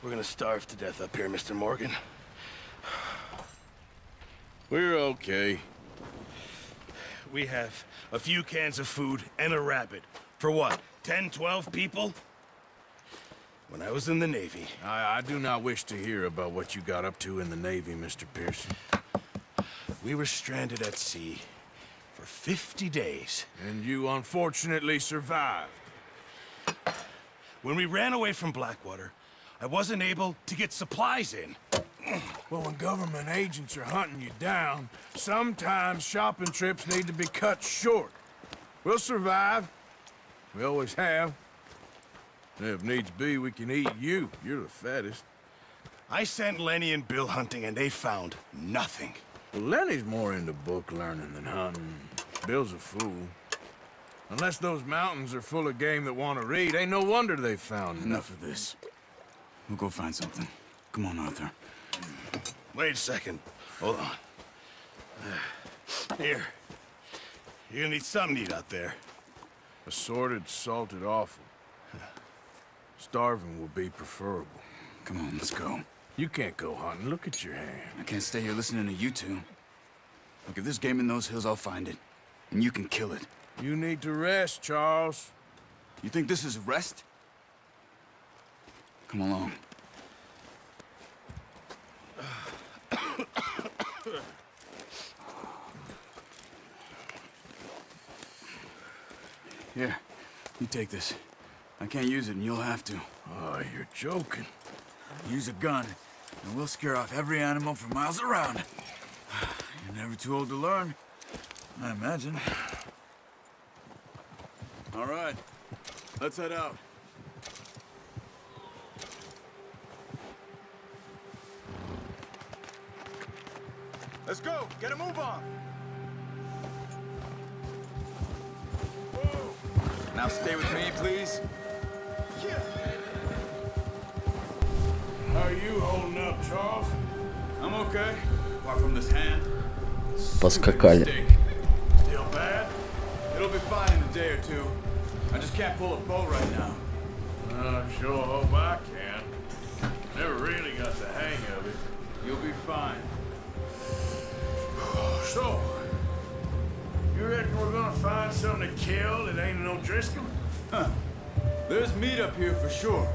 We're gonna starve to death up here, Mr. Morgan. We're okay. We have a few cans of food and a rabbit. For what, 10, 12 people? When I was in the Navy... I do not wish to hear about what you got up to in the Navy, Mr. Pearson. We were stranded at sea for 50 days. And you unfortunately survived. When we ran away from Blackwater, I wasn't able to get supplies in. Well, when government agents are hunting you down, sometimes shopping trips need to be cut short. We'll survive. We always have. And if needs be, we can eat you. You're the fattest. I sent Lenny and Bill hunting, and they found nothing. Well, Lenny's more into book learning than hunting. Bill's a fool. Unless those mountains are full of game that want to read, ain't no wonder they found Enough of this. We'll go find something. Come on, Arthur. Wait a second. Hold on. Here. You're gonna need something to eat out there. Assorted, salted offal. Starving will be preferable. Come on, let's go. You can't go hunting. Look at your hand. I can't stay here listening to you two. Look, if there's game in those hills, I'll find it. And you can kill it. You need to rest, Charles. You think this is rest? Come along. Here, you take this. I can't use it, and you'll have to. Oh, you're joking. Use a gun, and we'll scare off every animal for miles around. You're never too old to learn, I imagine. All right, let's head out. Let's go, get a move on. Whoa. Now stay with me, please. How are you holding up, Charles? I'm okay, apart from this hand. Поскакали. Still bad? It'll be fine in a day or two. I just can't pull a bow right now. I sure hope I can. Never really got the hang of it. You'll be fine. So, you reckon we're gonna find something to kill that ain't no Driscoll? Huh. There's meat up here for sure.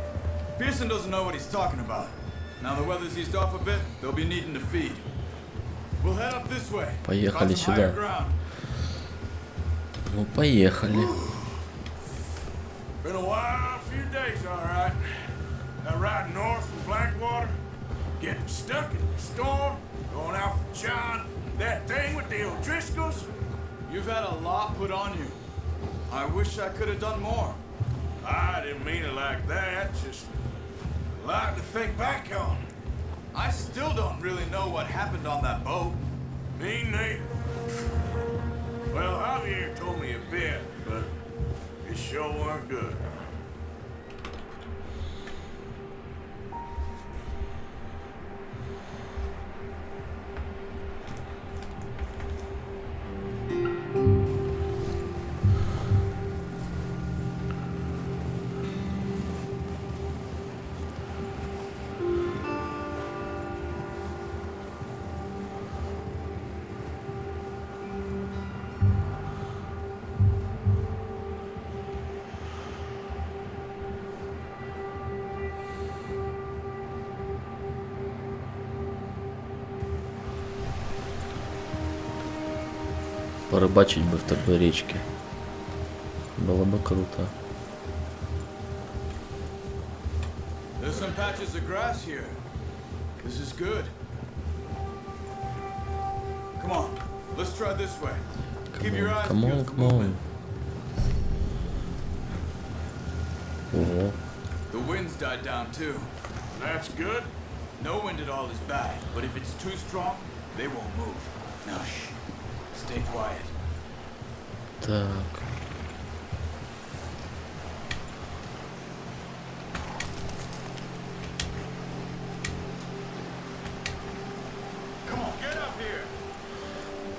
Pearson doesn't know what he's talking about. Now the weather's eased off a bit, they'll be needing to feed. We'll head up this way. Поехали сюда. Ну, поехали. Been a wild few days, all right. Now riding north from Blackwater, getting stuck in the storm, going out for John, that thing with the O'Driscolls. You've had a lot put on you. I wish I could have done more. I didn't mean it like that, just a lot to think back on. I still don't really know what happened on that boat. Me neither. Well, Javier told me a bit, but it sure weren't good. Порыбачить бы в такой речке. Было бы круто. There's some patches of grass here. This is good. Come on, let's try this way. Keep your eyes peeled for movement. Ого. The wind's died down too. That's good. No wind at all is bad, but if it's too strong, they won't move. Now shh. Stay quiet. Так. Come on, get up here.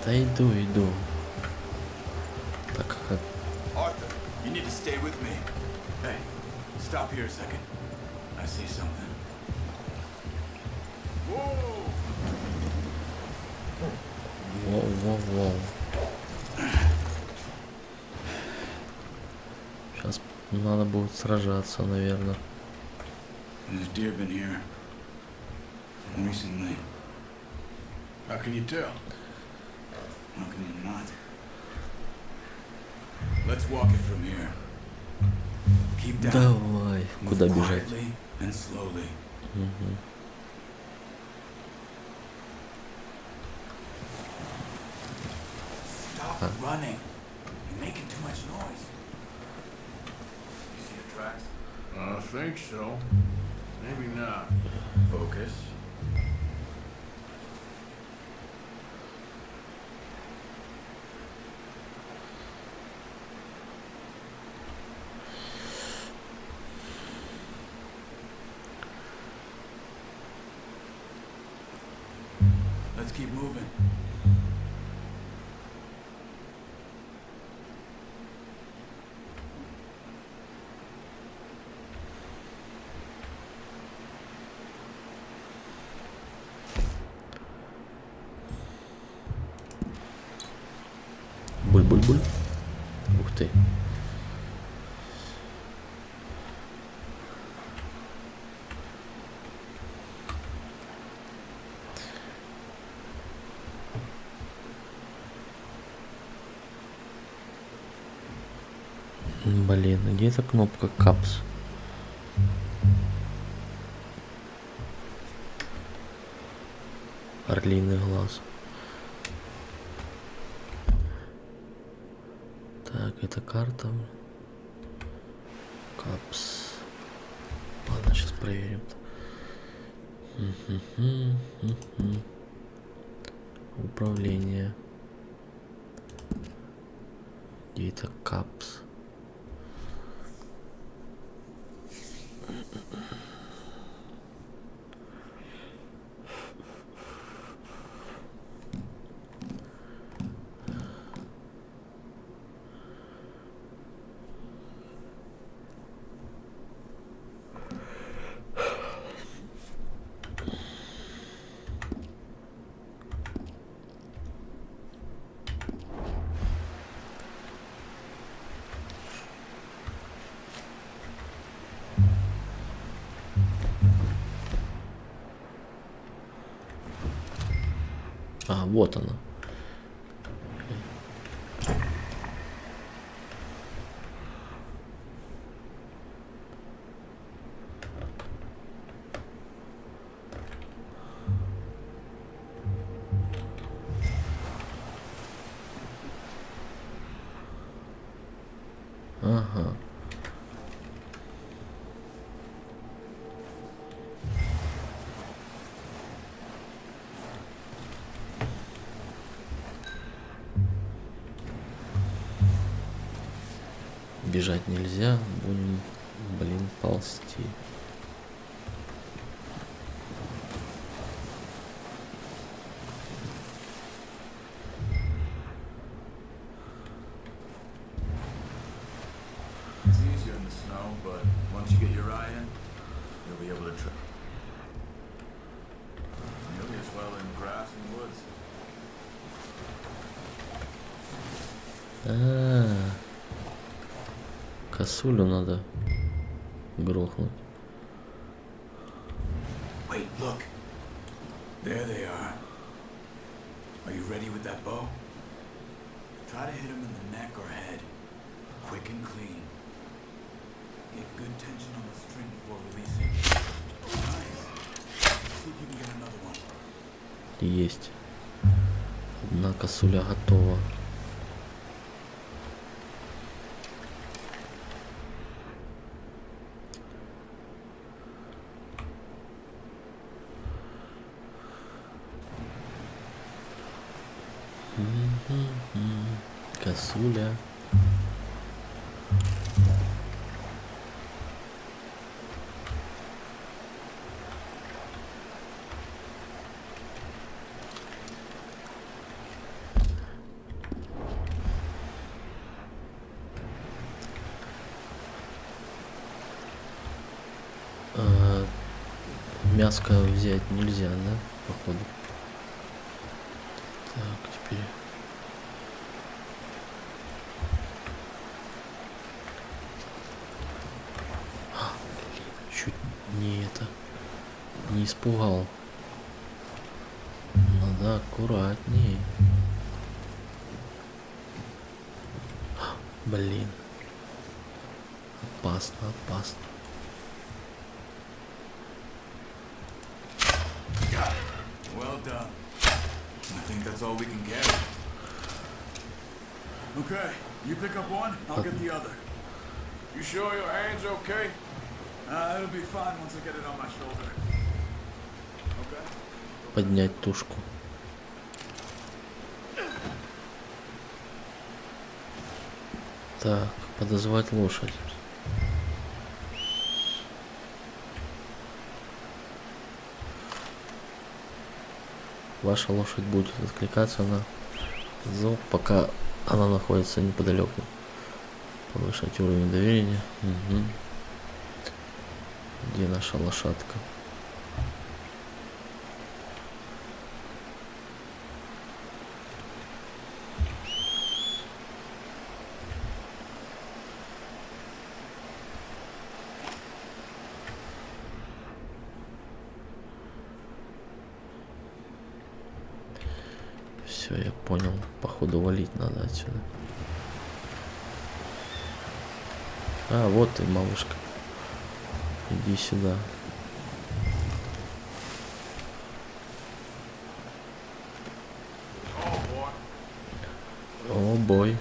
Да иду. Так как... Arthur, you need to stay with me. Hey, Stop here a second. I see something. Whoa! Воу-воу-воу. Сейчас надо будет сражаться, наверное. There's deer been here recently. How can you tell? How can you not? Let's walk it from here. Keep down. Давай. Move Куда бежать? quietly and slowly. Stop running. You're making too much noise. You see the tracks? I think so. Maybe not. Focus. Let's keep moving. Буль-буль-буль. Ух ты. Блин, где эта кнопка капс? Орлиный глаз. Так, это карта. Капс. Ладно, сейчас проверим. Управление. Где это капс? А, вот она. Ага. Бежать нельзя, будем, блин, ползти. It's easier in the snow, but once you get your eye in, you'll be able to try. Nearly as well in grass and woods. Косулю надо грохнуть. Wait, look. There they are. Are you ready with that bow? Try to hit him in the neck or head. Quick and clean. Get good tension on the string before releasing. Nice. See if you can get another one. Есть. Одна косуля готова. Косуля. Мяско взять нельзя, да? Походу. Так, теперь... Чуть не это... Не испугал. Надо аккуратнее. Блин. Опасно, опасно. Well done. I think that's all we can get. Okay, you pick up one, I'll get the other. You sure your hand's okay? It'll be fine once I get it on my shoulder. Okay. Поднять тушку. Так, подозвать лошадь. Ваша лошадь будет откликаться на зов, пока она находится неподалеку. Повышать уровень доверия. Угу. Где наша лошадка? Все, я понял. Походу валить надо отсюда. А, вот ты, малышка. Иди сюда. О, бой.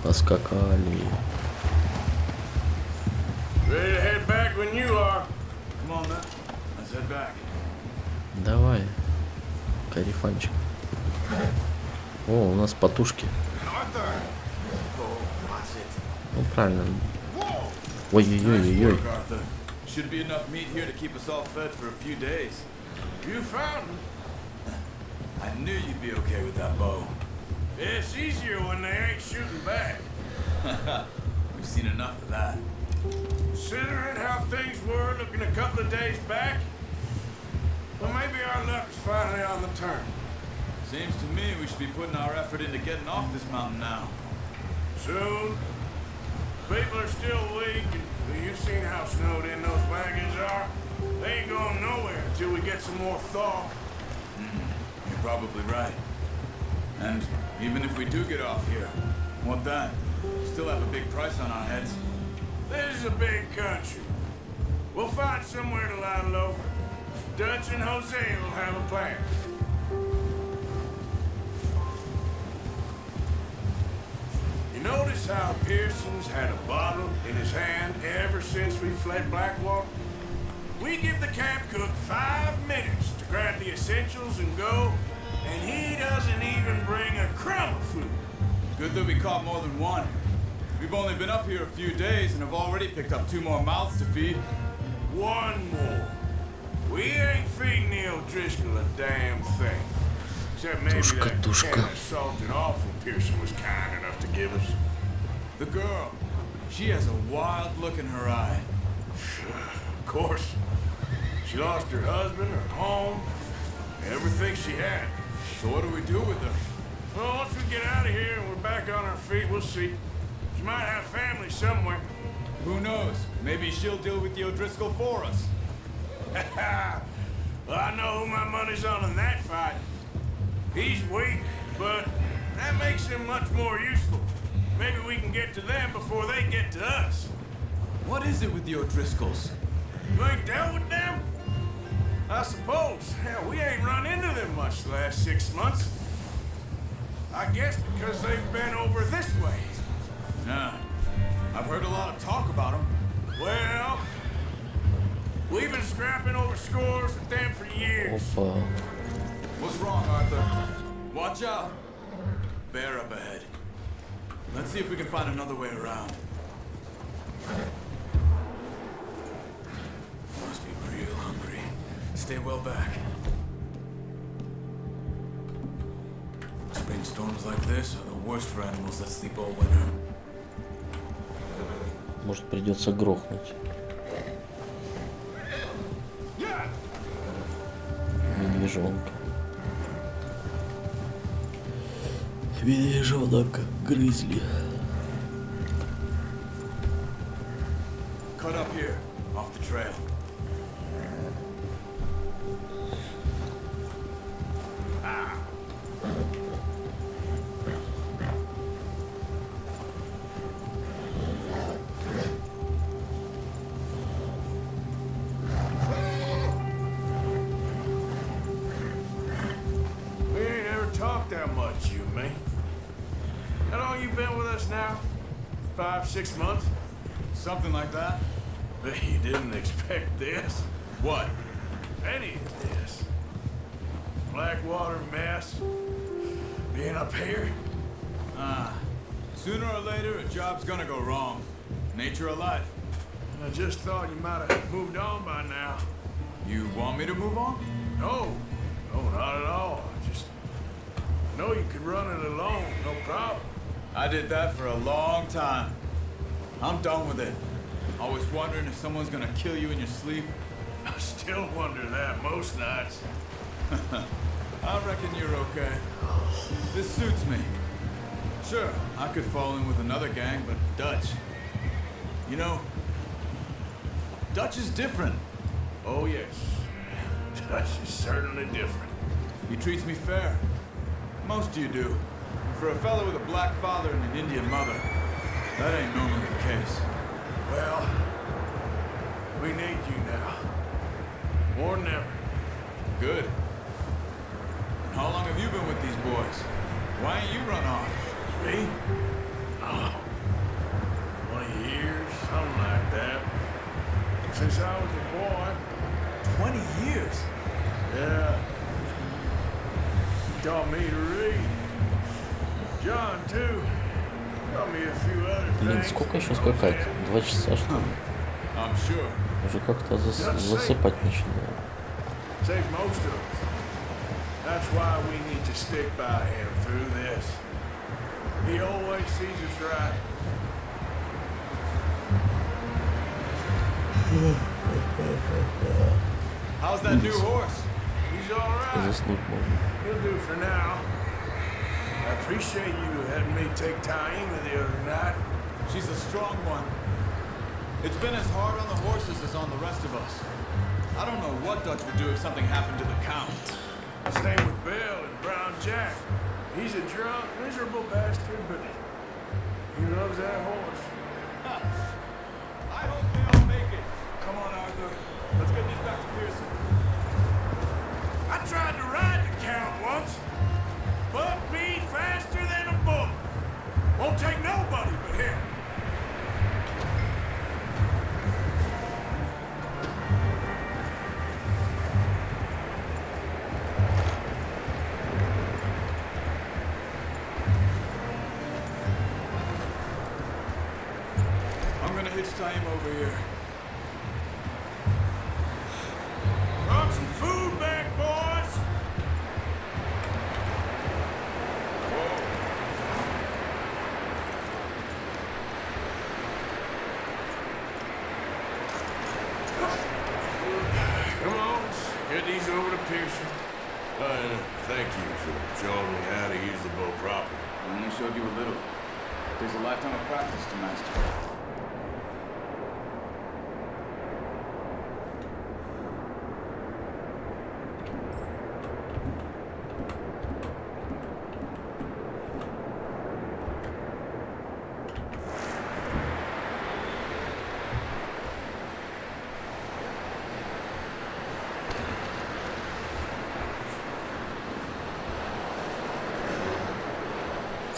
Поскакали. Ready to head back when you are. Come on, man. Let's head back. Давай. Карифанчик. О, у нас потушки. Ну правильно. Ой-ой-ой-ой-ой. Should be enough meat here to keep us all fed for a few days. You found him. I knew you'd be okay with that bow. It's easier when they ain't shooting back. We've seen enough of that. Considering how things were looking a couple of days back, well, maybe our luck is finally on the turn. Seems to me we should be putting our effort into getting off this mountain now. Soon. People are still weak, and you've seen how snowed in those wagons are. They ain't going nowhere until we get some more thaw. You're probably right. And even if we do get off here, what then? We still have a big price on our heads. This is a big country. We'll find somewhere to lie low. Dutch and Jose will have a plan. You notice how Pearson's had a bottle in his hand ever since we fled Blackwater? We give the camp cook 5 minutes to grab the essentials and go, and he doesn't even bring a crumb of food. Good that we caught more than one. We've only been up here a few days and have already picked up 2 more mouths to feed. One more. We ain't feeding the O'Driscoll a damn thing. Except maybe that can of salted offal Pearson was kind enough to give us. The girl, she has a wild look in her eye. Of course. She lost her husband, her home, everything she had. So what do we do with her? Well, once we get out of here and we're back on our feet, we'll see. She might have family somewhere. Who knows? Maybe she'll deal with the O'Driscoll for us. Well, I know who my money's on in that fight. He's weak, but that makes him much more useful. Maybe we can get to them before they get to us. What is it with the O'Driscolls? You ain't dealt with them? I suppose. Hell, we ain't run into them much the last 6 months. I guess because they've been over this way. Yeah. I've heard a lot of talk about them. Well, we've been scrapping over scores with them for years. Опа. What's wrong, Arthur? Watch out. Bear up ahead. Let's see if we can find another way around. Must be real hungry. Stay well back. Spring storms like this are the worst for animals that sleep all winter. Может, придется грохнуть. Медвежонка. Медвежонок грызли. Cut up here, off the trail. We ain't ever talked that much, you and me. How long you been with us now? 5, 6 months? Something like that? Bet you didn't expect this. What? Any of this. Blackwater mess. Being up here. Sooner or later, a job's gonna go wrong. Nature of life. I just thought you might have moved on by now. You want me to move on? No, not at all. Just know you could run it alone, no problem. I did that for a long time. I'm done with it. Always wondering if someone's gonna kill you in your sleep. I still wonder that most nights. I reckon you're okay. This suits me. Sure, I could fall in with another gang, but Dutch. You know, Dutch is different. Oh yes, Dutch is certainly different. He treats me fair. Most of you do. And for a fellow with a black father and an Indian mother, that ain't normally the case. Well, we need you now. More than ever. Good. And how long have you been with these boys? Why ain't you run off? Me? Oh, 20 years, something like that. Since I was a boy. 20 years? Yeah. He taught me to read. John, too. Taught me a few other Блин, things. сколько еще скакать? 2 часа, что ли? I'm sure. Уже как-то засыпать начинаю. Save most of us. That's why we need to stick by him through this. He always sees us right. How's that new horse? He's all right. Заснуть можно. He'll do for now. I appreciate you letting me take Taina the other night. She's a strong one. It's been as hard on the horses as on the rest of us. I don't know what Dutch would do if something happened to the Count. Same with Bill and Brown Jack. He's a drunk, miserable bastard, but he loves that horse. I hope they all make it. Come on, Arthur. Let's get these back to Pearson. I tried to ride the Count once. Buck me faster than a bull. Won't take nobody but him. I'm gonna hitch time over here. Brought some food back, boys. Come on, let's get these over to Pearson. Thank you for showing me how to use the bow properly. I only showed you a little. There's a lifetime of practice to master.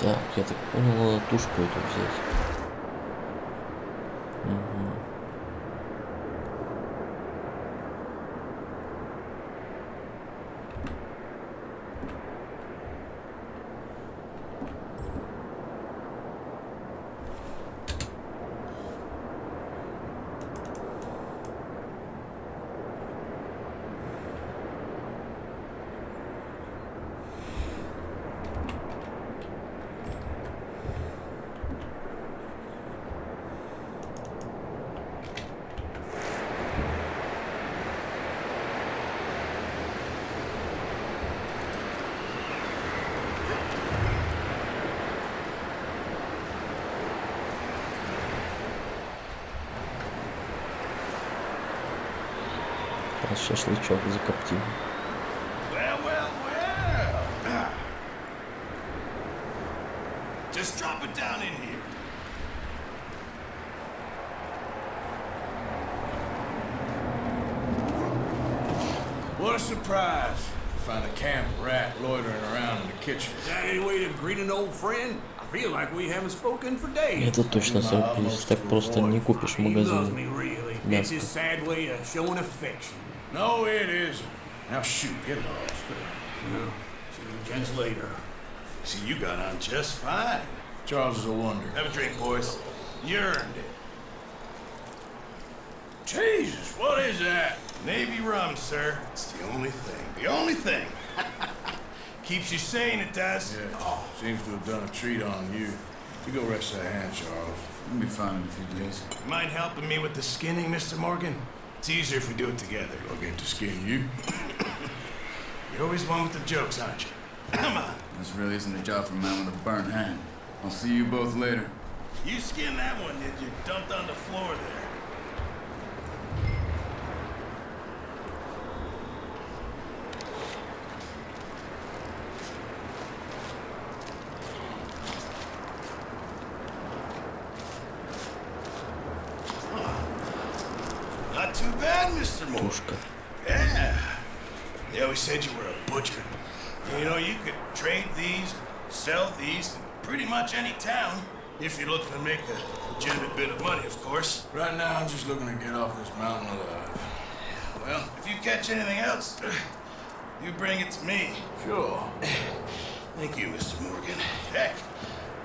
Так, я так понял, надо тушку эту взять. Угу. Сейчас шашлычок закоптим. Well, well, well. Just drop it down in here. What a surprise. Find a camp rat loitering around in the kitchen. Is that any way to greet an old friend? I feel like we haven't spoken for days. Это точно сюрприз. Так просто не купишь в He loves магазине. me, really. Да. It's his sad way of showing affection. No, it isn't. Now shoot, get lost. Well, see you gents later. See, you got on just fine. Charles is a wonder. Have a drink, boys. You earned it. Jesus, what is that? Navy rum, sir. It's the only thing. The only thing. Keeps you sane, it does. Yeah, seems to have done a treat on you. You go rest that hand, Charles. We'll be fine in a few days. Mind helping me with the skinning, Mr. Morgan? It's easier if we do it together. I'll get to skin you. You're always one with the jokes, aren't you? Come on. This really isn't a job for a man with a burnt hand. I'll see you both later. You skinned that one, did you? Dumped on the floor there. Not too bad, Mr. Morgan. Тушка. Yeah. They always said you were a butcher. You know, you could trade these, sell these, in pretty much any town, if you're looking to make a legitimate bit of money, of course. Right now, I'm just looking to get off this mountain alive. Well, if you catch anything else, you bring it to me. Sure. Thank you, Mr. Morgan. Heck,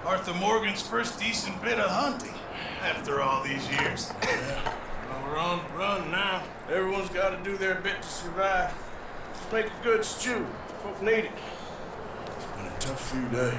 Arthur Morgan's first decent bit of hunting after all these years. Well, we're on the run now. Everyone's got to do their bit to survive. Just make a good stew. Folk need it. It's been a tough few days.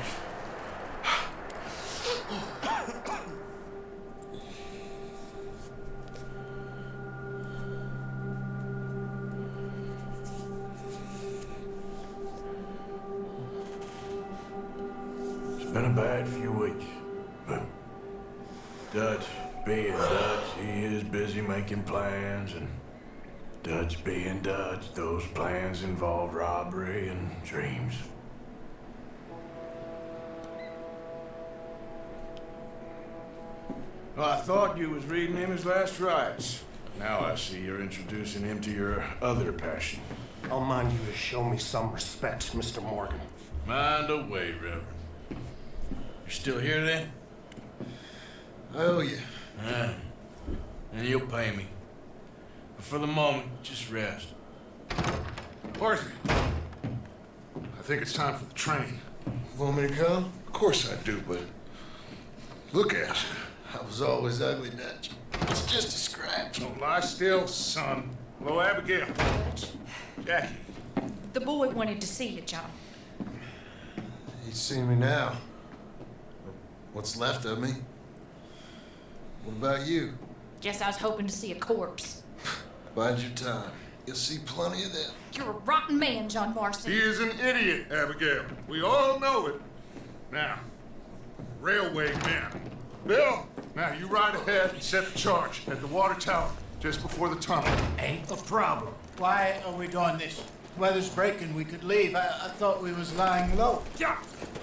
It's been a bad few weeks, but Dutch being Dutch, he is busy making plans, and Dutch being Dutch, those plans involve robbery and dreams. Well, I thought you was reading him his last rites. Now I see you're introducing him to your other passion. I'll mind you to show me some respect, Mr. Morgan. Mind away, Reverend. You still here then? I owe you. And you'll pay me. But for the moment, just rest. Arthur, I think it's time for the train. Want me to come? Of course I do, but look at you. I was always ugly, Dutch. It's just a scratch. Don't lie still, son. Hello, Abigail. Jackie. The boy wanted to see you, John. He's seen me now. What's left of me? What about you? Guess I was hoping to see a corpse. Bide your time. You'll see plenty of them. You're a rotten man, John Marston. He is an idiot, Abigail. We all know it. Now, railway men. Bill, now you ride ahead and set the charge at the water tower just before the tunnel. Ain't a problem. Why are we doing this? Weather's breaking, we could leave. I thought we was lying low. Yeah,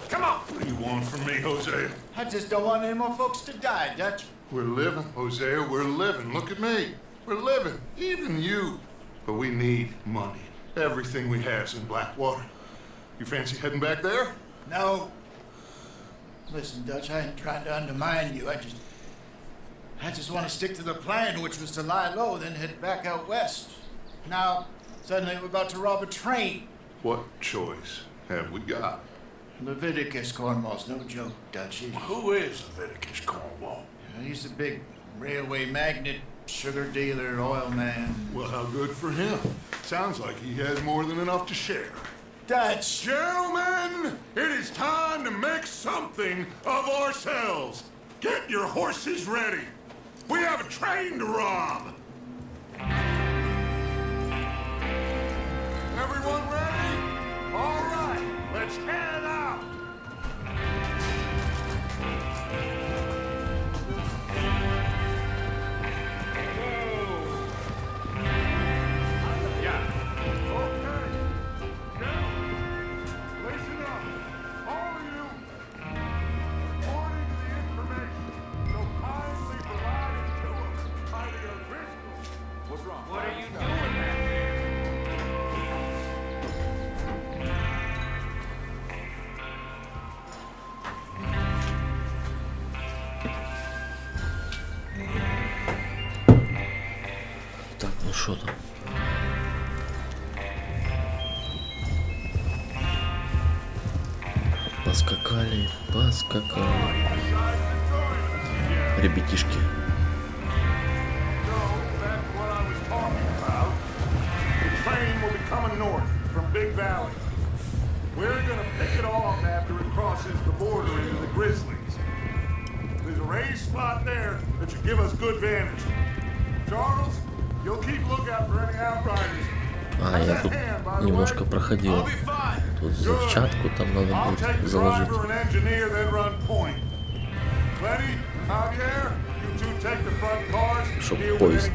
come on. What do you want from me, Hosea? I just don't want any more folks to die, Dutch. We're living, Hosea, we're living. Look at me. We're living, even you. But we need money. Everything we have's in Blackwater. You fancy heading back there? No. Listen, Dutch, I ain't trying to undermine you. I just want to stick to the plan, which was to lie low, then head back out west. Now, suddenly we're about to rob a train. What choice have we got? Leviticus Cornwall's no joke, Dutch. Who is Leviticus Cornwall? He's a big railway magnate, sugar dealer, oil man. Well, how good for him. Sounds like he has more than enough to share. Dutch! Gentlemen, it is time to make something of ourselves. Get your horses ready. We have a train to rob. Everyone ready? All right, let's head out. что там? Поскакали, поскакали. Ребятишки. Train will be coming north from Big Valley. We're gonna pick it off after it crosses the border into the Grizzlies. There's a raised spot there that should give us good vantage. Charles, you'll keep lookout for any outriders. А, я тут немножко проходил. Тут взрывчатку там надо будет заложить. Чтоб поезд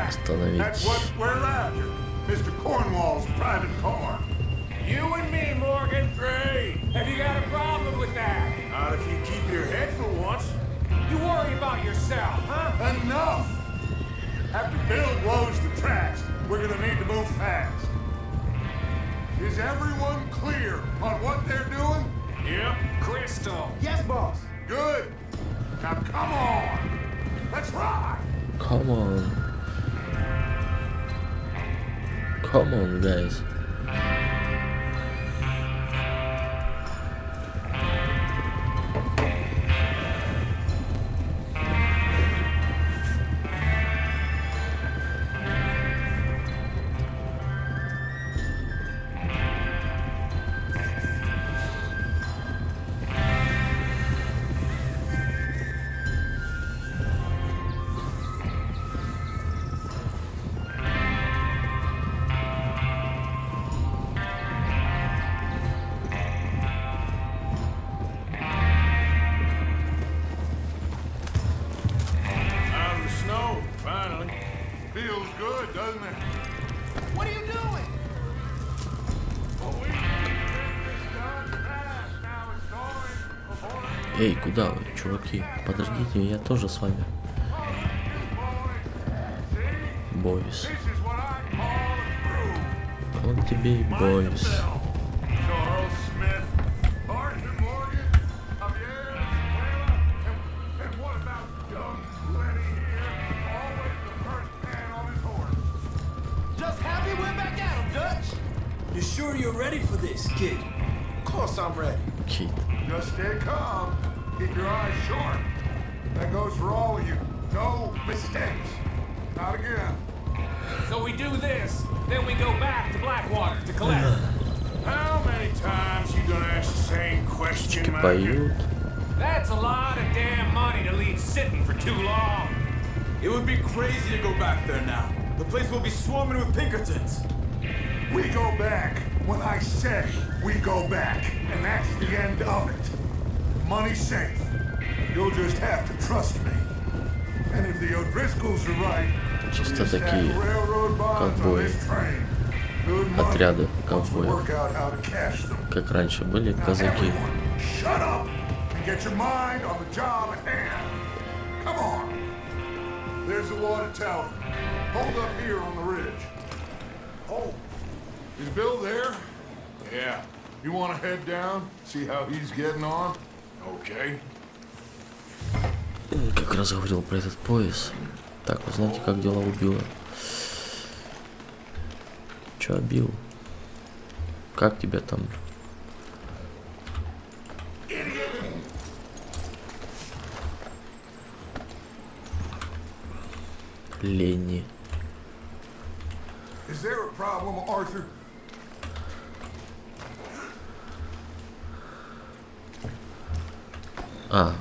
остановить. Mr. Cornwall's private car. You and me, Morgan. Great. Have you got a problem with that? Not if you keep your head for once. You worry about yourself, huh? Enough! After Bill blows the tracks, we're gonna need to move fast. Is everyone clear on what they're doing? Yep. Crystal. Yes, boss. Good. Now come on. Let's ride. Come on. Come on, guys. Feels good, doesn't it? What are you doing? Эй, куда вы, чуваки? Подождите, я тоже с вами. Бойс. Вот тебе и бойс. You sure you're ready for this, kid? Of course I'm ready. Кит. Just stay calm. Keep your eyes sharp. That goes for all of you. No mistakes. Not again. So we do this, then we go back to Blackwater to collect. How many times you gonna ask the same question, man? Поют. That's a lot of damn money to leave sitting for too long. It would be crazy to go back there now. The place will be swarming with Pinkertons. We go back when I say we go back. And that's the end of it. Money's safe. You'll just have to trust me. And if the O'Driscolls are right, Чисто такие ковбои. Отряды ковбоев. Как раньше были казаки. Shut up and get your mind on the job at hand. Come on. There's the water tower. Hold up here on the ridge. Oh, is Bill there? Yeah. You want to head down, see how he's getting on? Okay. Как раз говорил про этот пояс. Так, вы знаете, как дела у Билла? Чё, Билл? Как тебя там? Ленни. Is there a problem, Arthur? А,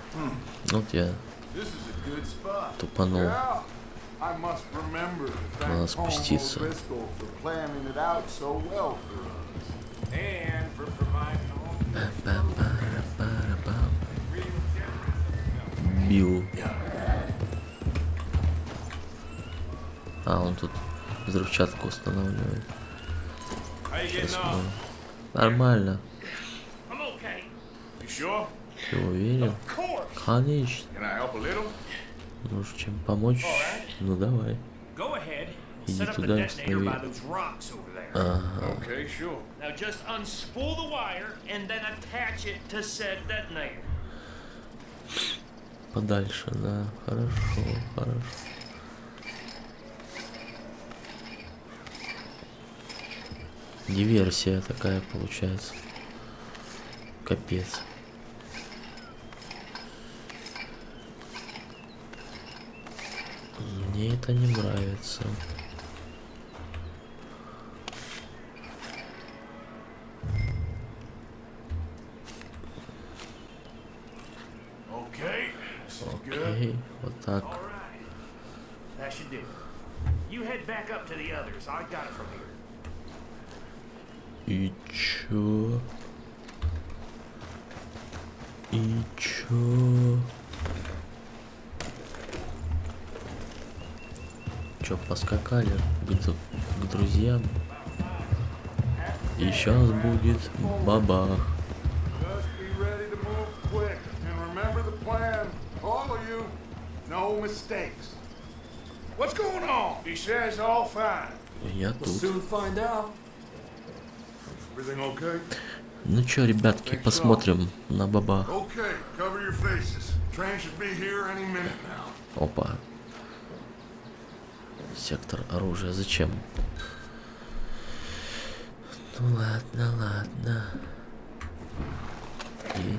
вот я This is a good spot. тупанул. Yeah, I must remember to Надо thank спуститься. Cornwall Driscoll for planning it out so well for us. And for providing all Па-па-ра-па-ра-пам. Билл. А, он тут взрывчатку устанавливает. Сейчас мы... Нормально. Ты уверен? Конечно. Можешь чем помочь? Ну давай. Иди туда и установи. Ага. Okay, sure. Now just unspool the wire and then attach it to said detonator. подальше, да. Хорошо, хорошо. Диверсия такая получается. Капец. Мне это не нравится. Окей, вот так. That should do. You head back up to the others. I got it from here. И чё? И чё? Чё, поскакали к друзьям? И сейчас будет бабах. Just be ready to move quick. And remember the plan. All of you, no mistakes. What's going on? He says all fine. Я тут. Soon find out. Everything okay? Ну чё, ребятки, посмотрим на бабах. Okay, cover your faces. Train should be here any minute now. Опа. Сектор оружия. Зачем? Ну ладно, ладно. И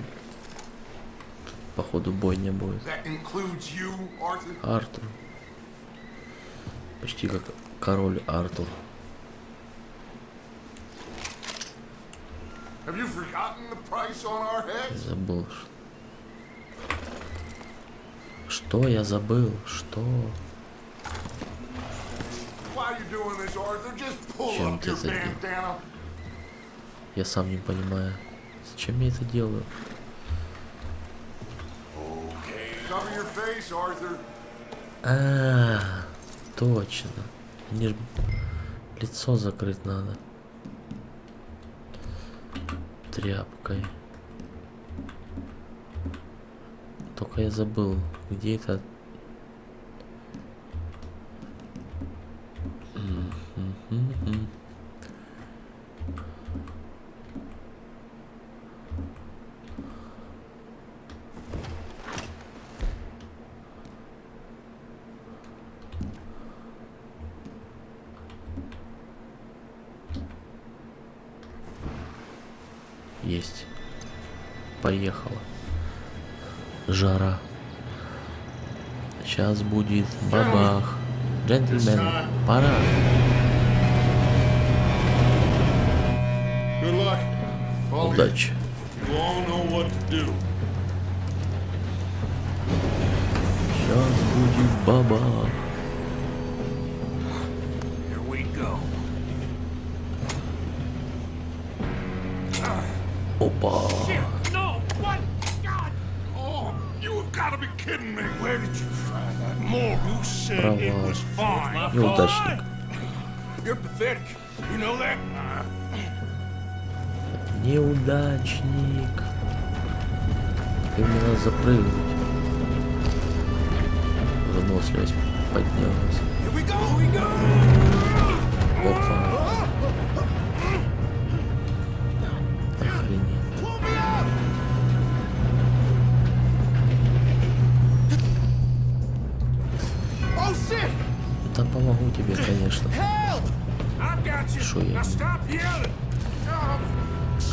тут, походу, бойня будет. That includes you, Arthur? Артур. Почти как король Артур. Have you forgotten the price on our heads? Забыл. Что я забыл? Что? Why are you doing this, Arthur? Just pull Чем up ты your задел? bandana. Я сам не понимаю. Зачем я это делаю? Cover your face, Arthur. А, точно. Мне ж лицо закрыть надо. Тряпкой. Только я забыл, где это. Есть. Поехала. Жара. Сейчас будет бабах. Джентльмены, пора. Good luck. All of you. Удачи. You all know what to do. Сейчас будет бабах. Here we go. Опа. No! What? God! Oh, you have got to be kidding me. Where did you find that more? You said it Провал. was fine. Неудачник. You're pathetic. You know that? Неудачник. Ты мне надо запрыгнуть. Выносливость поднялась. Here we go. Опа. Охренеть. Oh shit! Да помогу тебе, конечно. Help! I've got you. Шо я Now stop yelling.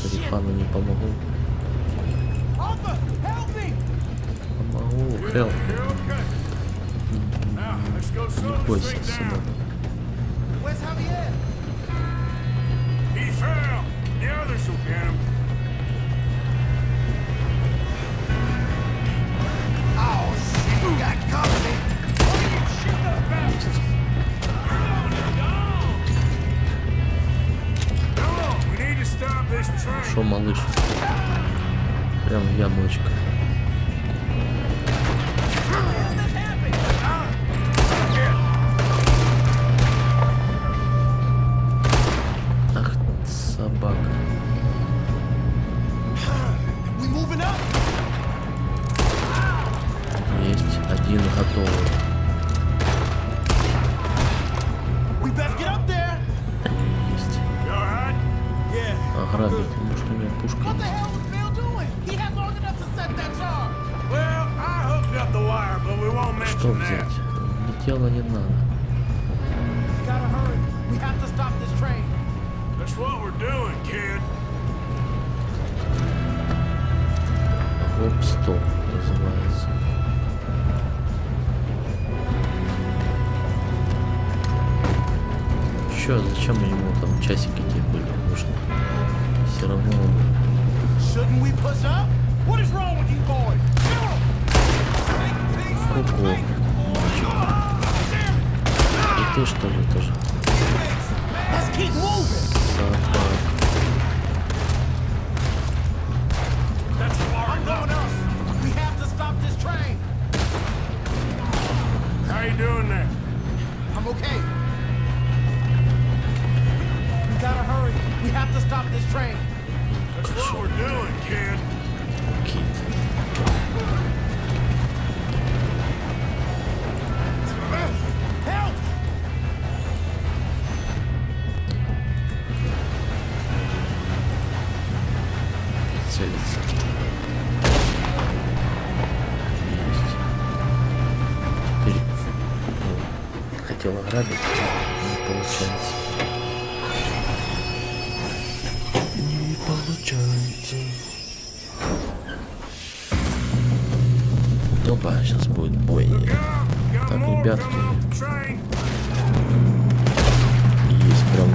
Карифану не помогу. Arthur, help me! Помогу. Help. You're okay. Now let's go slow Не this бойся, thing сынок. down. Where's Javier? He fell. The others will get him. Oh shit! You got company. Shoot those bastards. Come on, we need to stop this train. Шо, малыш? Прям в яблочко. Ах, собака. Есть один готовый. Есть. Ограбить. Может, у меня пушка есть. Well, I hooked up cut the wire, but we won't Что mention that. взять? Мне тело не надо. Gotta hurry. We have to stop this train. That's what we're doing, kid. Гоп-стоп называется. Чё, зачем ему там часики те были нужны? Все равно он... Shouldn't we push up? What is wrong with you boys? Ку-ку, мальчик. И ты что ли тоже? Let's keep moving. Собак. I'm going up. We have to stop this train. How you doing there? I'm okay. We gotta hurry. We have to stop this train. That's what we're doing, kid. Кит. Help! Целится. Есть. Теперь хотел ограбить, не получается. Не получается. Опа, сейчас будет бой. Так, ребятки. Есть прям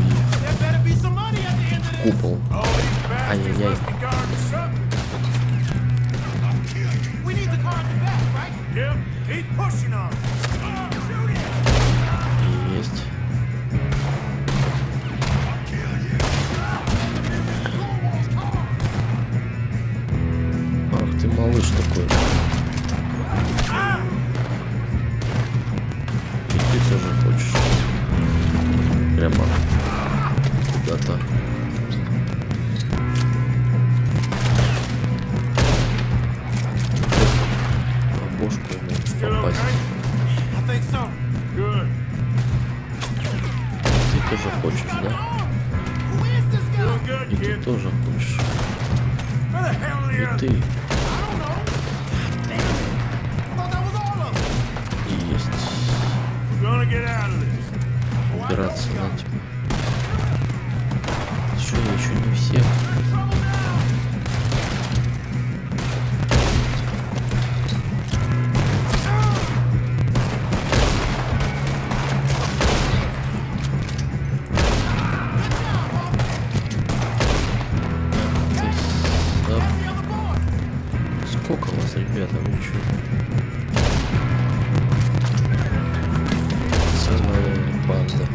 купол. Ай-яй-яй. Есть. Ах ты малыш такой. И ты тоже хочешь. Прямо куда-то. В бошку ему попасть. Ты тоже хочешь, да? И ты тоже хочешь. И ты. И есть. Убираться на тебя. Что, я еще не всех. Сколько вас, ребята, вы чё? Целая банда.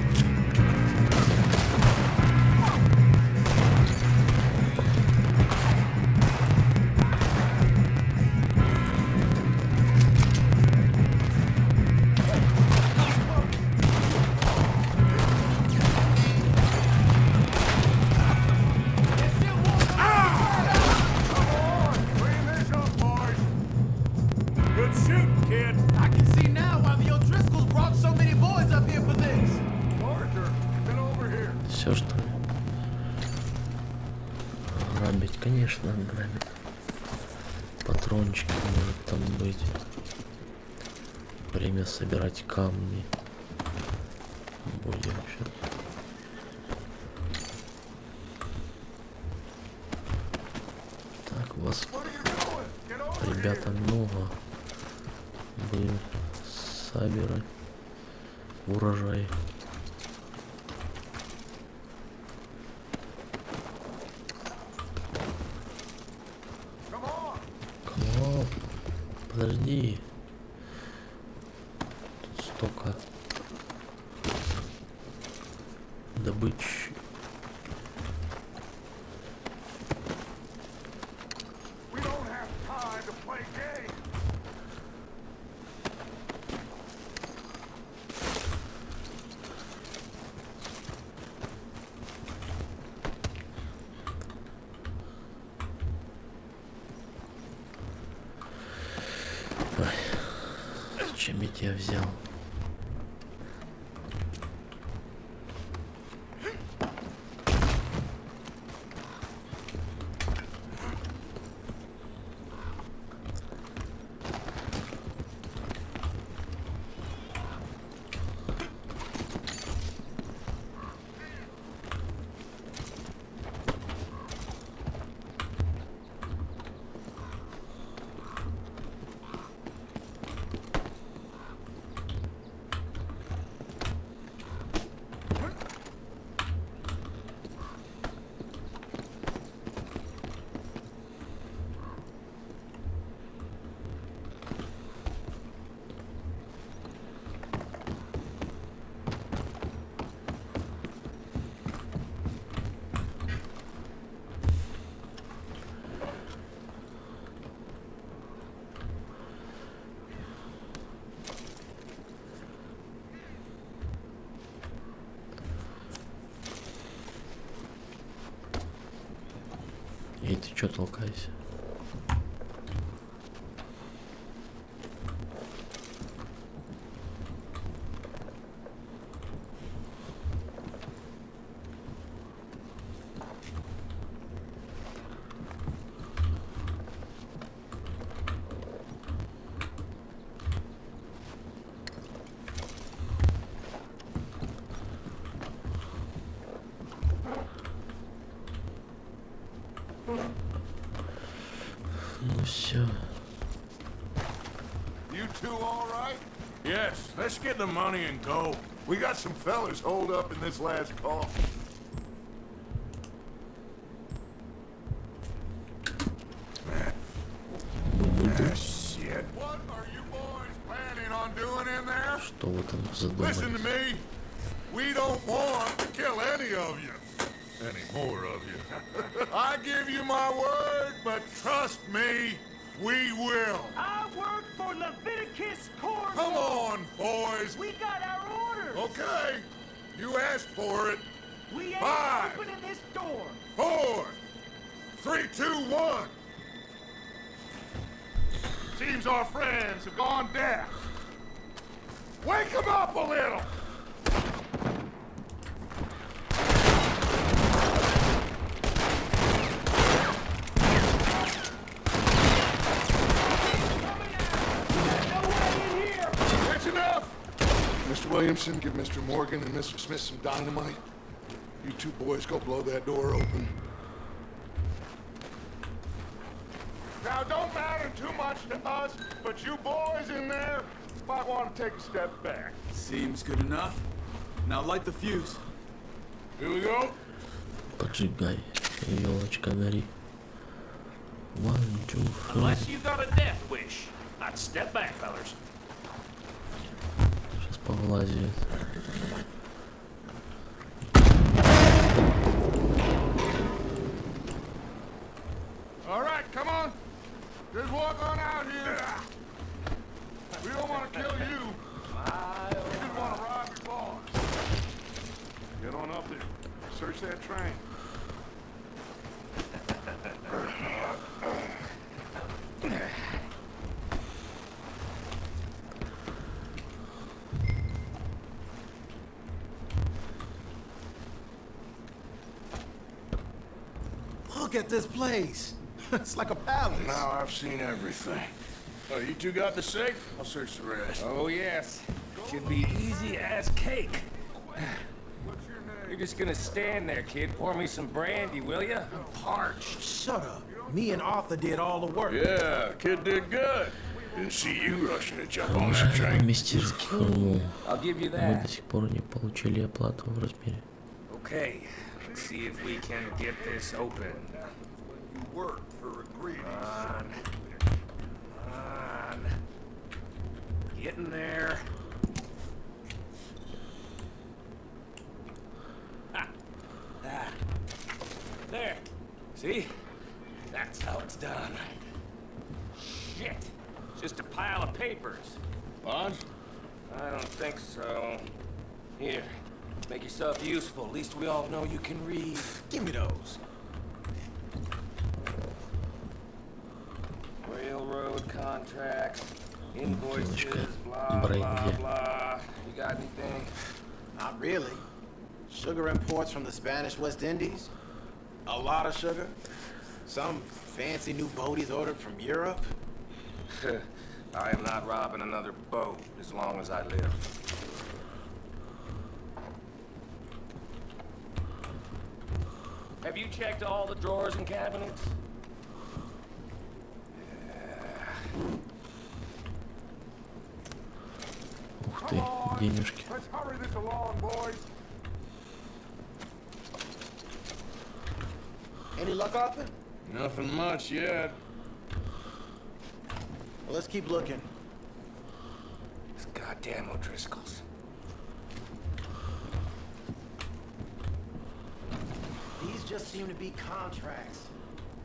Все что ли? Грабить, конечно, грабить. Патрончики может там быть. Время собирать камни. Будем сейчас. Так, вас, ребята, много. Будем собирать урожай. Камон, подожди. Тут столько добычи. Чем я тебя взял? ты чё толкайся? Ну все. You two all right? Yes, let's get the money and go. We got some fellas holed up in this last call. Shit. What are you boys planning on doing in there? Что вы там Listen to задумали? me. We don't want to kill any of you. Any more of you. I give you my word, but trust me, we will. I work for Leviticus Court. Come on, boys. We got our orders. Okay. You asked for it. We ain't 5, opening this door. 4, 3, 2, 1. Seems our friends have gone deaf. Wake them up a little. That's enough. Mr. Williamson, give Mr. Morgan and Mr. Smith some dynamite. You two boys go blow that door open. Now, don't matter too much to us, but you boys in there might want to take a step back. Seems good enough. Now light the fuse. Here we go. Поджигай, елочка гори. 1, 2, 3. Unless you got a death wish, I'd step back, fellas. Сейчас повлазит. All right, come on. Just walk on out here. We don't want to kill you. We just want to rob your boss. Get on up there. Search that train. Look at this place. It's like a palace. Now I've seen everything. Oh, you two got the safe? I'll search the rest. Oh, yes. Should be easy as cake. What's your name? You're just gonna stand there, kid. Pour me some brandy, will ya? I'm parched. Shut up. Me and Arthur did all the work. Yeah, kid did good. Didn't see you rushing to jump on that Продолжаем train. мистер Хру. I'll give you Мы that. до сих пор не получили оплату в размере. Okay, let's see if we can get this open. You worked for ingredients. Come on. Get in there. Ah. Ah. There. See? That's how it's done. Shit. Just a pile of papers. Bonds? I don't think so. Here. Make yourself useful. At least we all know you can read. Give me those. Railroad contracts, invoices, Бутылочка blah, blah, бренди. blah. You got anything? Not really. Sugar imports from the Spanish West Indies. A lot of sugar. Some fancy new boat he's ordered from Europe. I am not robbing another boat as long as I live. Have you checked all the drawers and cabinets? Ух ты, денежки. Let's hurry this along, boys. Any luck, Arthur? Nothing much yet. Well, let's keep looking. These goddamn O'Driscolls. These just seem to be contracts.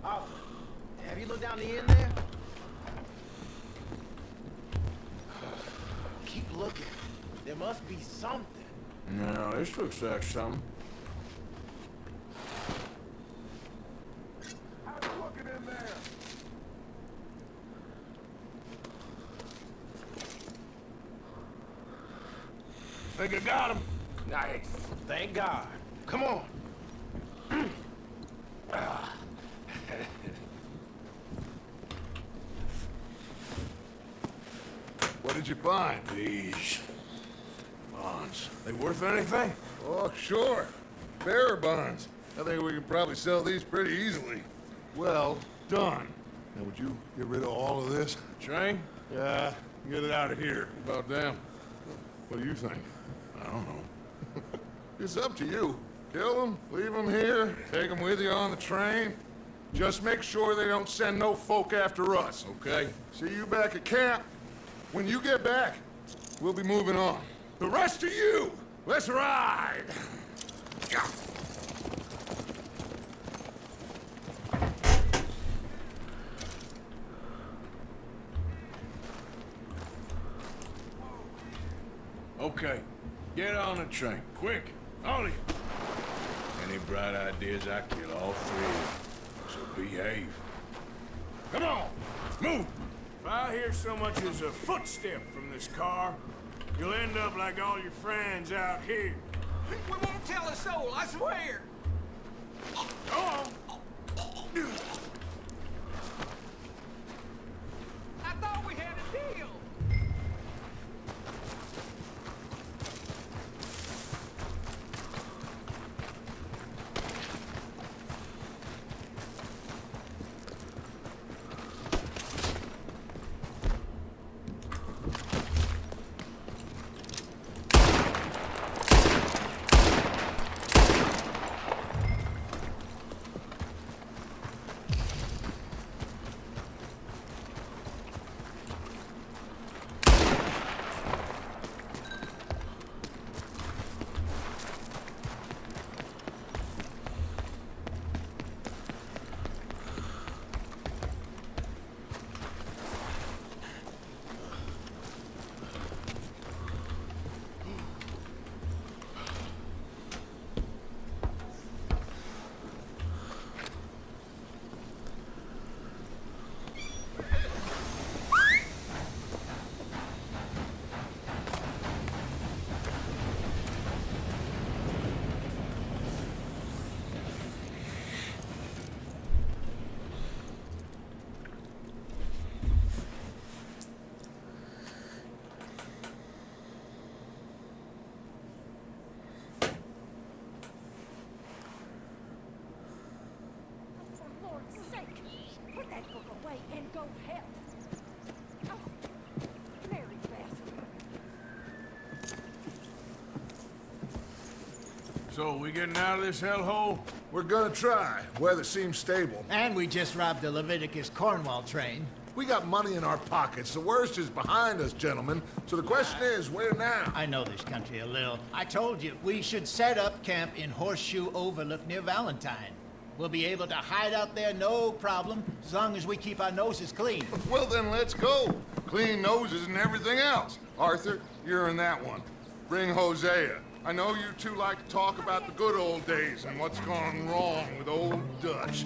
Arthur, have you looked down the end there? Keep looking. There must be something. No, this looks like something. How'd you look Think I got him. Nice. Thank God. Come on. What did you find? These bonds. They worth anything? Oh, sure. Bearer bonds. I think we could probably sell these pretty easily. Well done. Now, would you get rid of all of this? Train? Yeah, get it out of here. About damn. What do you think? I don't know. It's up to you. Kill them, leave them here, take them with you on the train. Just make sure they don't send no folk after us. Okay. See you back at camp. When you get back, we'll be moving on. The rest of you, let's ride! Okay. Get on the train. Quick. On it. Any bright ideas, I kill all three of you. So behave. Come on. Move. If I hear so much as a footstep from this car, you'll end up like all your friends out here. We won't tell a soul, I swear. Go on. I thought we had a deal. And go help. Oh, Mary Beth. So, we getting out of this hellhole? We're gonna try. Weather seems stable. And we just robbed the Leviticus Cornwall train. We got money in our pockets. The worst is behind us, gentlemen. So the question is, where now? I know this country a little. I told you, we should set up camp in Horseshoe Overlook near Valentine. We'll be able to hide out there, no problem, as long as we keep our noses clean. Well, then let's go. Clean noses and everything else. Arthur, you're in that one. Bring Hosea. I know you two like to talk about the good old days and what's gone wrong with old Dutch.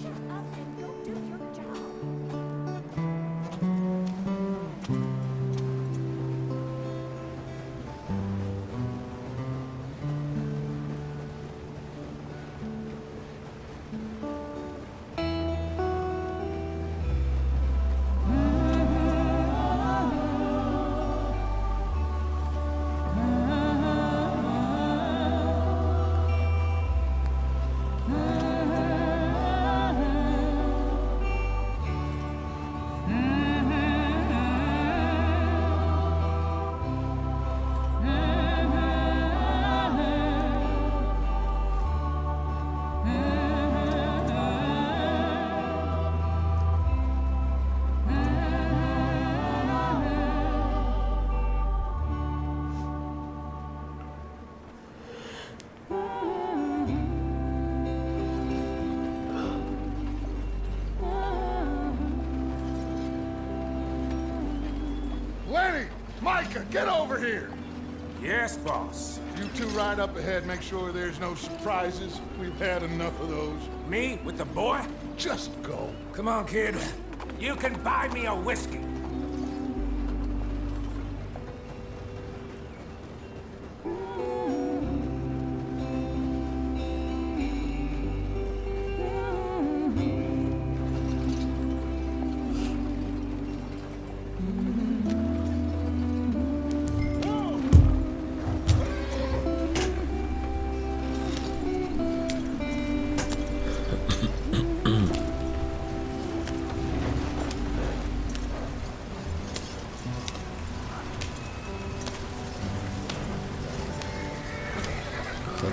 Micah, get over here! Yes, boss. You two ride up ahead, make sure there's no surprises. We've had enough of those. Me? With the boy? Just go. Come on, kid. You can buy me a whiskey.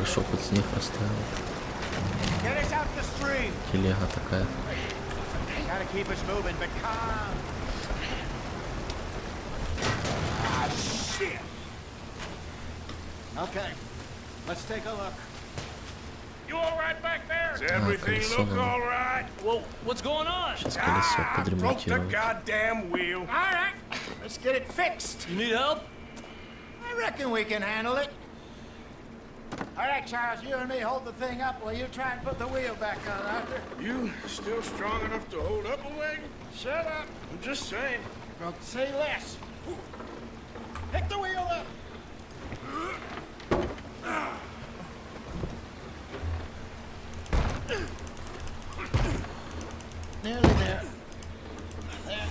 мешок от снег оставил. Get us out the stream. Телега такая. Gotta keep us moving, but calm. Ah, shit. Okay, let's take a look. You all right back there? Does everything колесо look надо. all right? Well, what's going on? Сейчас колесо Broke the подремонтируем. goddamn wheel. All right, let's get it fixed. You need help? I reckon we can handle it. All right, Charles, you and me hold the thing up while you try and put the wheel back on, Arthur. You still strong enough to hold up a wagon? Shut up. I'm just saying. Well, say less. Pick the wheel up. Nearly there. There.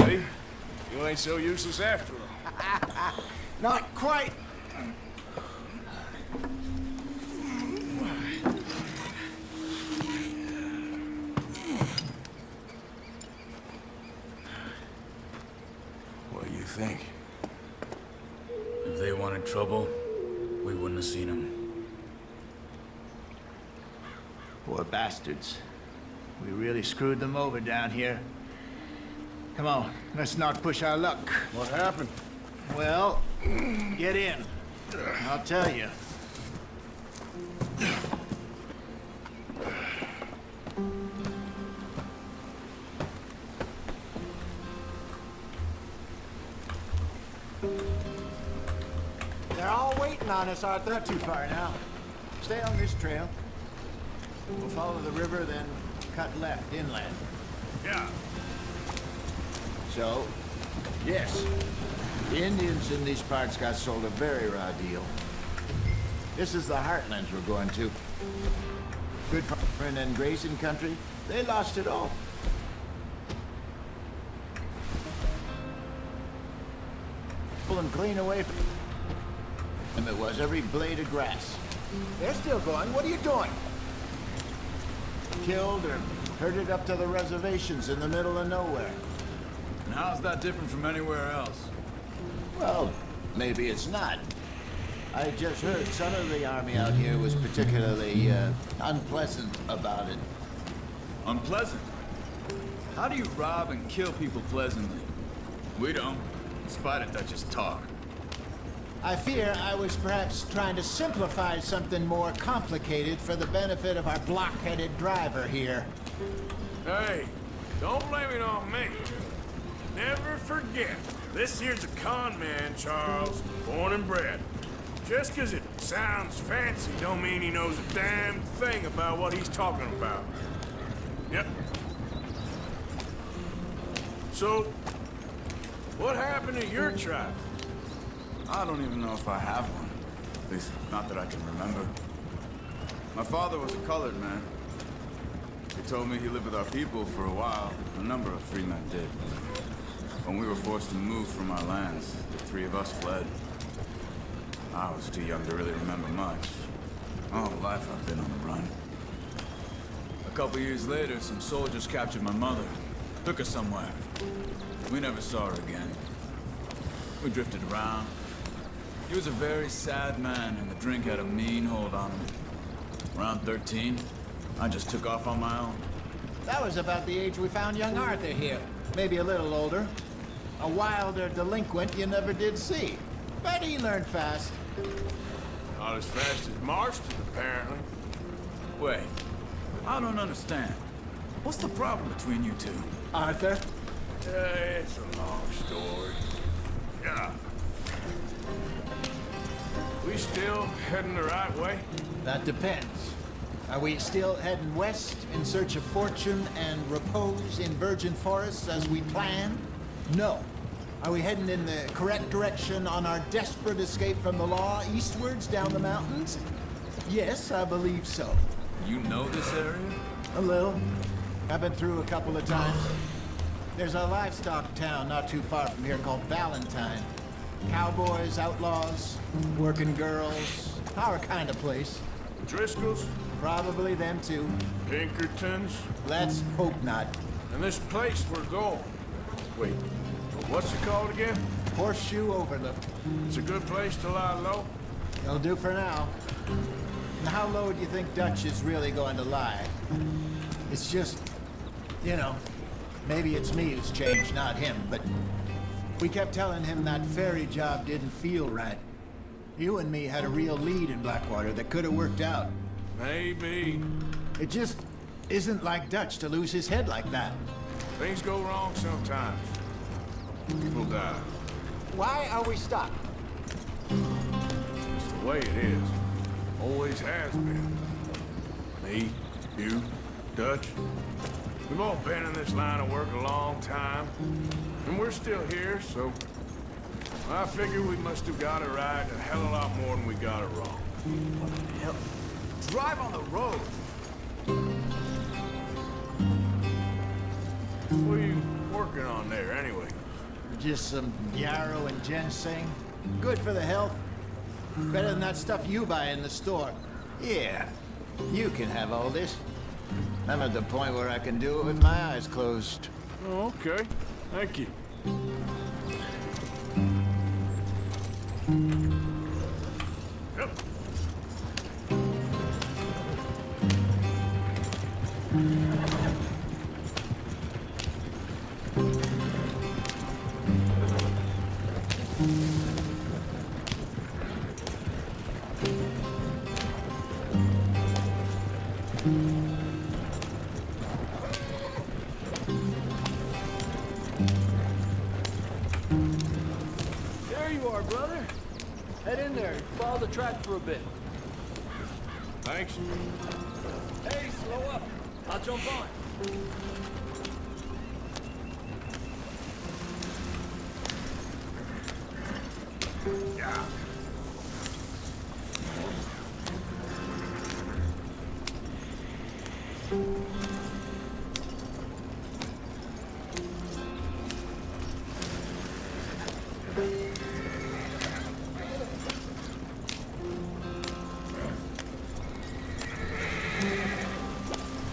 See? You ain't so useless after all. Not quite. What do you think? If they wanted trouble, we wouldn't have seen them. Poor bastards. We really screwed them over down here. Come on, let's not push our luck. What happened? Well, get in. I'll tell you. They're all waiting on us, Arthur. Not too far now. Stay on this trail. We'll follow the river, then cut left inland. Yeah. So, yes, the Indians in these parts got sold a very raw deal. This is the heartlands we're going to. Good farming and grazing country, they lost it all. Pulling clean away from them it was, every blade of grass. They're still going, what are you doing? Killed or herded up to the reservations in the middle of nowhere. And how's that different from anywhere else? Well, maybe it's not. I just heard some of the army out here was particularly unpleasant about it. Unpleasant? How do you rob and kill people pleasantly? We don't. In spite of that, just talk. I fear I was perhaps trying to simplify something more complicated for the benefit of our block-headed driver here. Hey, don't blame it on me. Never forget, this here's a con man, Charles, born and bred. Just 'cause it sounds fancy don't mean he knows a damn thing about what he's talking about. Yep. So, what happened to your tribe? I don't even know if I have one. At least, not that I can remember. My father was a colored man. He told me he lived with our people for a while. A number of free men did. When we were forced to move from our lands, the three of us fled. I was too young to really remember much. All life I've been on the run. A couple years later, some soldiers captured my mother. Took her somewhere. We never saw her again. We drifted around. He was a very sad man, and the drink had a mean hold on him. Around 13, I just took off on my own. That was about the age we found young Arthur here. Maybe a little older. A wilder delinquent you never did see. But he learned fast. Not as fast as Marston, apparently. Wait, I don't understand. What's the problem between you two? Arthur? It's a long story. Yeah. We still heading the right way? That depends. Are we still heading west in search of fortune and repose in virgin forests as we planned? No. Are we heading in the correct direction on our desperate escape from the law eastwards down the mountains? Yes, I believe so. You know this area? A little. I've been through a couple of times. There's a livestock town not too far from here called Valentine. Cowboys, outlaws, working girls, our kind of place. Driscoll's? Probably them too. Pinkertons? Let's hope not. And this place we're going. Wait, what's it called again? Horseshoe Overlook. It's a good place to lie low. It'll do for now. And how low do you think Dutch is really going to lie? It's just, you know, maybe it's me who's changed, not him, but we kept telling him that ferry job didn't feel right. You and me had a real lead in Blackwater that could have worked out. Maybe. It just isn't like Dutch to lose his head like that. Things go wrong sometimes. People die. Why are we stuck? It's the way it is. Always has been. Me, you, Dutch. We've all been in this line of work a long time. And we're still here, so I figure we must have got it right a hell of a lot more than we got it wrong. What the hell? Drive on the road. What are you working on there, anyway? Just some yarrow and ginseng. Good for the health. Better than that stuff you buy in the store. Yeah, you can have all this. I'm at the point where I can do it with my eyes closed. Oh, okay. Thank you. Yep. There you are, brother. Head in there. Follow the track for a bit. Thanks. Hey, slow up. I'll jump on. Yeah.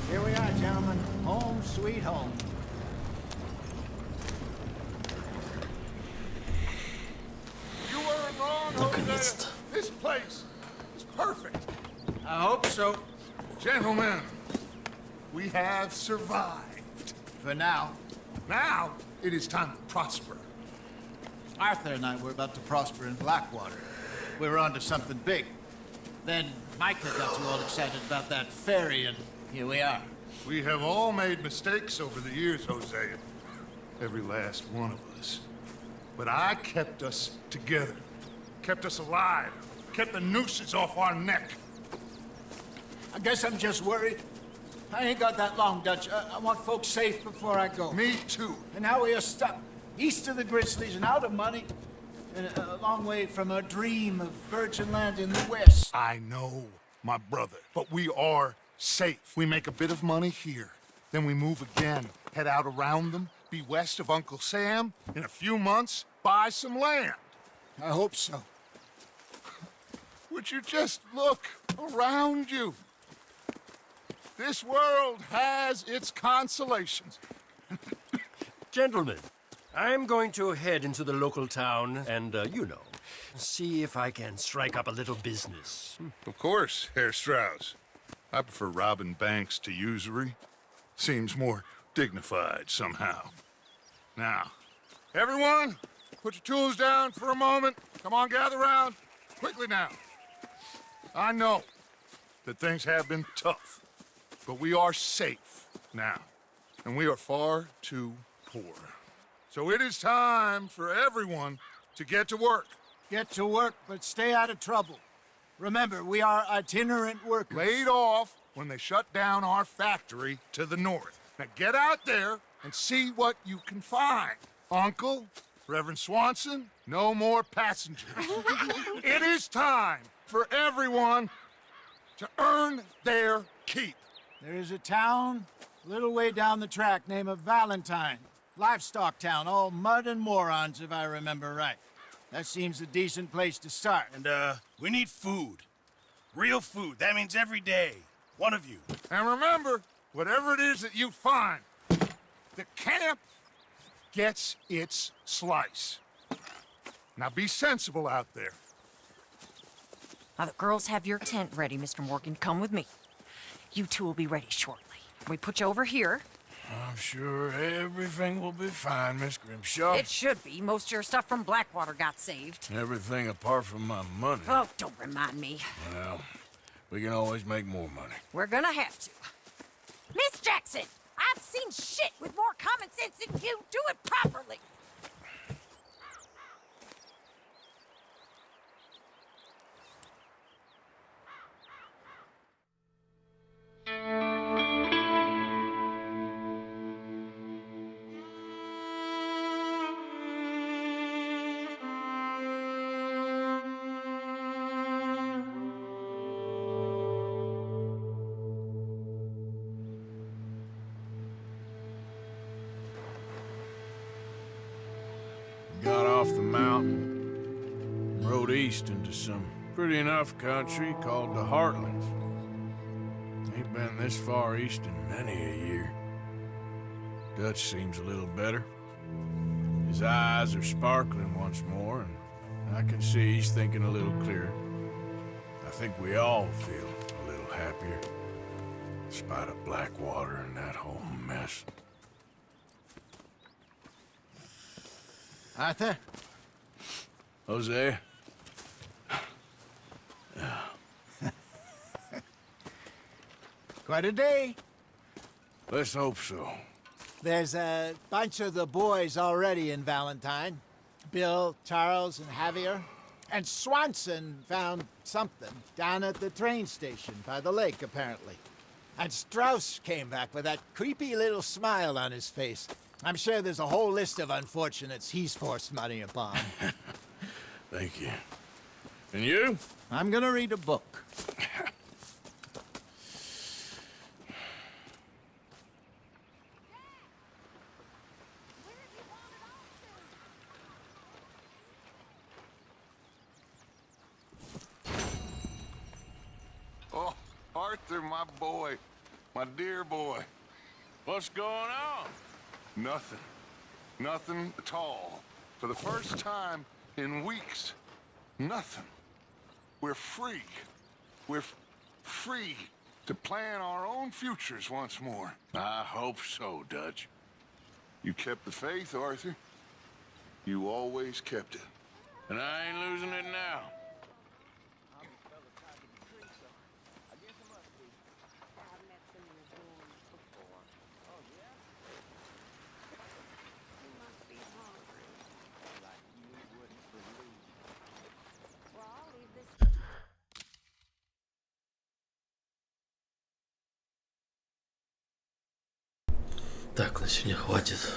Here we are, gentlemen. Home sweet home. You weren't wrong over there. Наконец-то. This place is perfect. I hope so. Gentlemen, we have survived. For now. Now, it is time to prosper. Arthur and I were about to prosper in Blackwater. We were onto something big. Then Micah got you all excited about that ferry, and here we are. We have all made mistakes over the years, Hosea. Every last one of us. But I kept us together. Kept us alive. Kept the nooses off our neck. I guess I'm just worried. I ain't got that long, Dutch. I want folks safe before I go. Me too. And now we are stuck east of the Grizzlies and out of money, and a long way from a dream of virgin land in the west. I know, my brother, but we are safe. We make a bit of money here, then we move again, head out around them, be west of Uncle Sam, in a few months, buy some land. I hope so. Would you just look around you? This world has its consolations. Gentlemen, I'm going to head into the local town and, see if I can strike up a little business. Of course, Herr Strauss. I prefer robbing banks to usury. Seems more dignified somehow. Now, everyone, put your tools down for a moment. Come on, gather round. Quickly now. I know that things have been tough, but we are safe now, and we are far too poor. So it is time for everyone to get to work. Get to work, but stay out of trouble. Remember, we are itinerant workers. Laid off when they shut down our factory to the north. Now get out there and see what you can find. Uncle, Reverend Swanson, no more passengers. It is time for everyone to earn their keep. There is a town a little way down the track named Valentine. Livestock town, all mud and morons, if I remember right. That seems a decent place to start. And, we need food. Real food. That means every day. One of you. And remember, whatever it is that you find, the camp gets its slice. Now be sensible out there. Now the girls have your tent ready, Mr. Morgan. Come with me. You two will be ready shortly. We put you over here. I'm sure everything will be fine, Miss Grimshaw. It should be. Most of your stuff from Blackwater got saved. Everything apart from my money. Oh, don't remind me. Well, we can always make more money. We're gonna have to. Miss Jackson, I've seen shit with more common sense than you. Do it properly. Got off the mountain, rode east into some pretty enough country called the Heartlands. Ain't been this far east in many a year. Dutch seems a little better. His eyes are sparkling once more, and I can see he's thinking a little clearer. I think we all feel a little happier, in spite of Blackwater and that whole mess. Arthur? Jose? Quite a day. Let's hope so. There's a bunch of the boys already in Valentine. Bill, Charles, and Javier. And Swanson found something down at the train station by the lake, apparently. And Strauss came back with that creepy little smile on his face. I'm sure there's a whole list of unfortunates he's forced money upon. Thank you. And you? I'm gonna read a book. Oh, Arthur, my boy. My dear boy. What's going on? Nothing. Nothing at all. For the first time in weeks. Nothing. We're free. We're free to plan our own futures once more. I hope so, Dutch. You kept the faith, Arthur. You always kept it. And I ain't losing it now. Так, на сегодня хватит.